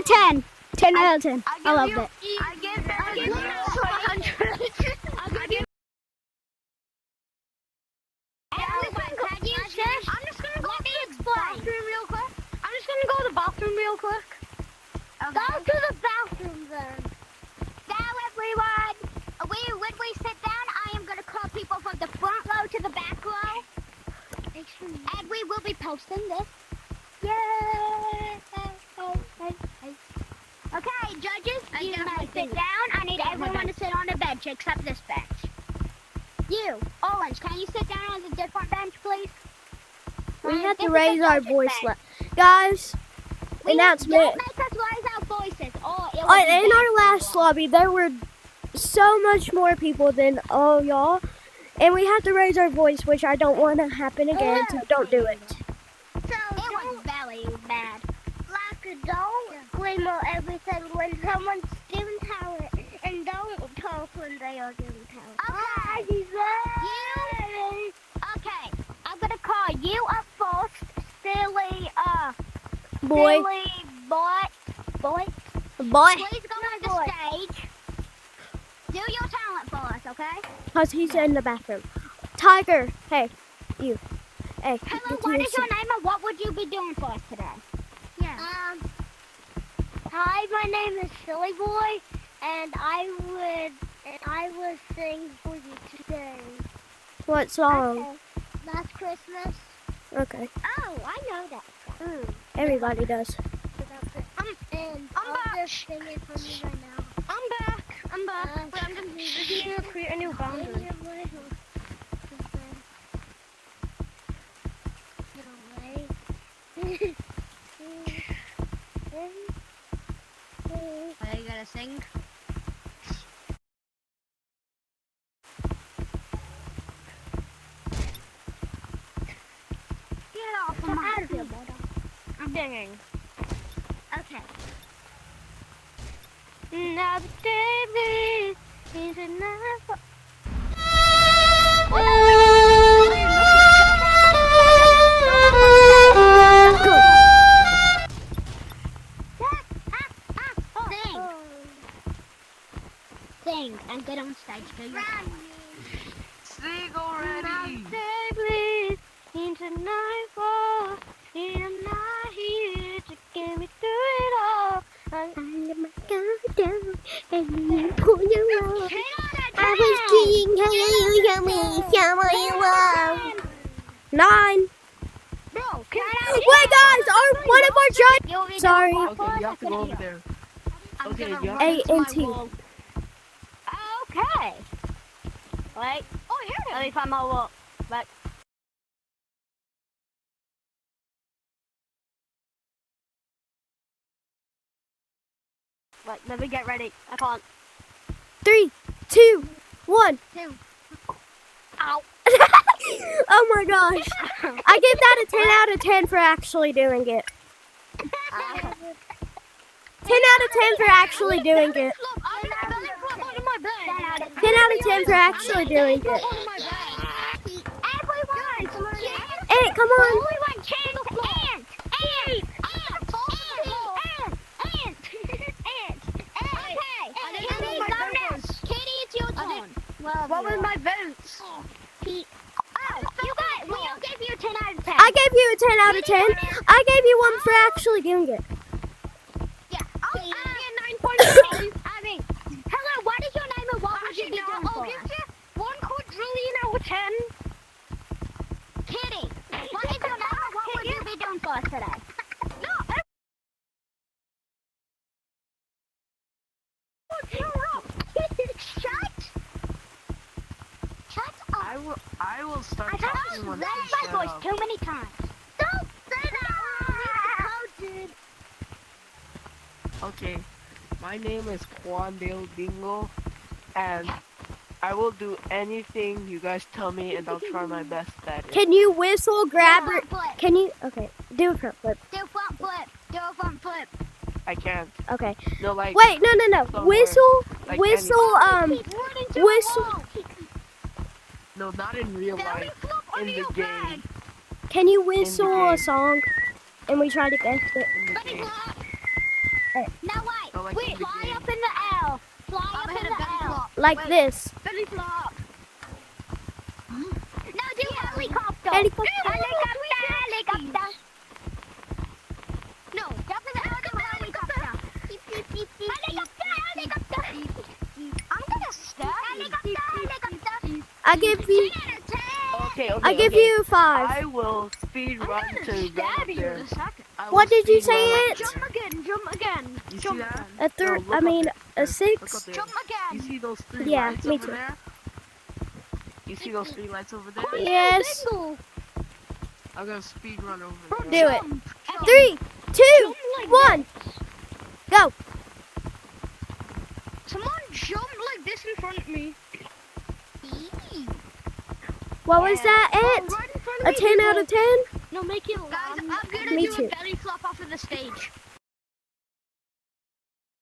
of 10. 10 out of 10. I loved it. I give you 100. I'm just gonna go to the bathroom real quick. I'm just gonna go to the bathroom real quick. Okay. Go to the bathroom then. Now everyone, when we sit down, I am gonna call people from the front row to the back row. And we will be posting this. Yay! Okay, judges, you may sit down. I need everyone to sit on a bench except this bench. You, Orange, can you sit down on a different bench, please? We have to raise our voice. Guys, announcement. Don't make us raise our voices. In our last lobby, there were so much more people than all y'all. And we have to raise our voice, which I don't want to happen again, so don't do it. So it was very bad. Like, don't scream or everything when someone's doing talent, and don't talk when they are doing talent. Okay, I'm gonna call you up first, silly, Boy. silly boy. Boy. Please go on the stage. Do your talent for us, okay? Because he's in the bathroom. Tiger. Hey, you. Hey. Hello, what is your name and what would you be doing for us today? Yeah. Hi, my name is Silly Boy, and I would sing for you today. What song? Okay. Last Christmas. Okay. Oh, I know that. Everybody does. I'm just sing it for you right now. I'm back. But I'm just going to create a new boundary. Are you gonna sing? Get off of my field, I'm singing. Okay. Now the day is enough. Sing and get on stage. Do your Sing already! Please, into nightfall, I'm not here to get me through it all. I'm my guard down and you pull your rope. I was king, how you show me, show what you want. 9. Bro, Wait, guys, one of our giants. Sorry. Okay, you have to go over there. Okay, you have 8 and 2. Okay. Wait. Oh, here it is. Let me find my wall. But. Wait, let me get ready. I can't. 3, 2, 1. 2. Ow. Oh my gosh. I give that a 10 out of 10 for actually doing it. 10 out of 10 for actually doing it. 10 out of 10 for actually doing it. Hey, come on. What were my votes? We all gave you a 10 out of 10. I gave you a 10 out of 10. I gave you one for actually doing it. Yeah. I'll give you 9.5. I mean, hello, what is your name and what would you be doing for us? I'll give you 1 quadrillion out of 10. Kitty, what is your name and what would you be doing for us today? No. I will start I talking when raised you my shut voice up. too many times. Don't say that! Okay, my name is Juan Del Dingo, and I will do anything you guys tell me, and I'll try my best at it. Can you whistle, grab her? Do a front flip. Can you? Okay, do a front flip. Do a front flip. Do a front flip. I can't. Okay. No, like. Wait, no. somewhere, Whistle, like whistle, Keep running to whistle. the wall. No, not in real Let me life. flip In under the your game. bag. Can you whistle a game. song? And we try to guess it. In the Let me game. flip. Now wait. So, like, Wait, in the fly game. up in the air. Fly up in the air. Like Wait. this. Belly flop. No, do helicopter. Helicopter. Helicopter. No, jump in the air. Do helicopter. Helicopter. I'm gonna stab you. Helicopter. I give you. 10 out of 10. Okay, okay. I give okay. you 5. I will speed run to run up there. I will What did you speed run say up it? there. Jump again. You see that? A third. No, look I up mean, there. a Look 6. up there. Jump You again. see those 3 Yeah, lights me over too. there? You see those 3 lights over there? Yes. I'm gonna speed run over there. Do it. 3, 2, 1. Go. Someone jump like this in front of me. What was that? It? Right in front of A me, 10 out of 10? No, make it loud. Guys, I'm gonna Me do too. a belly flop off of the stage.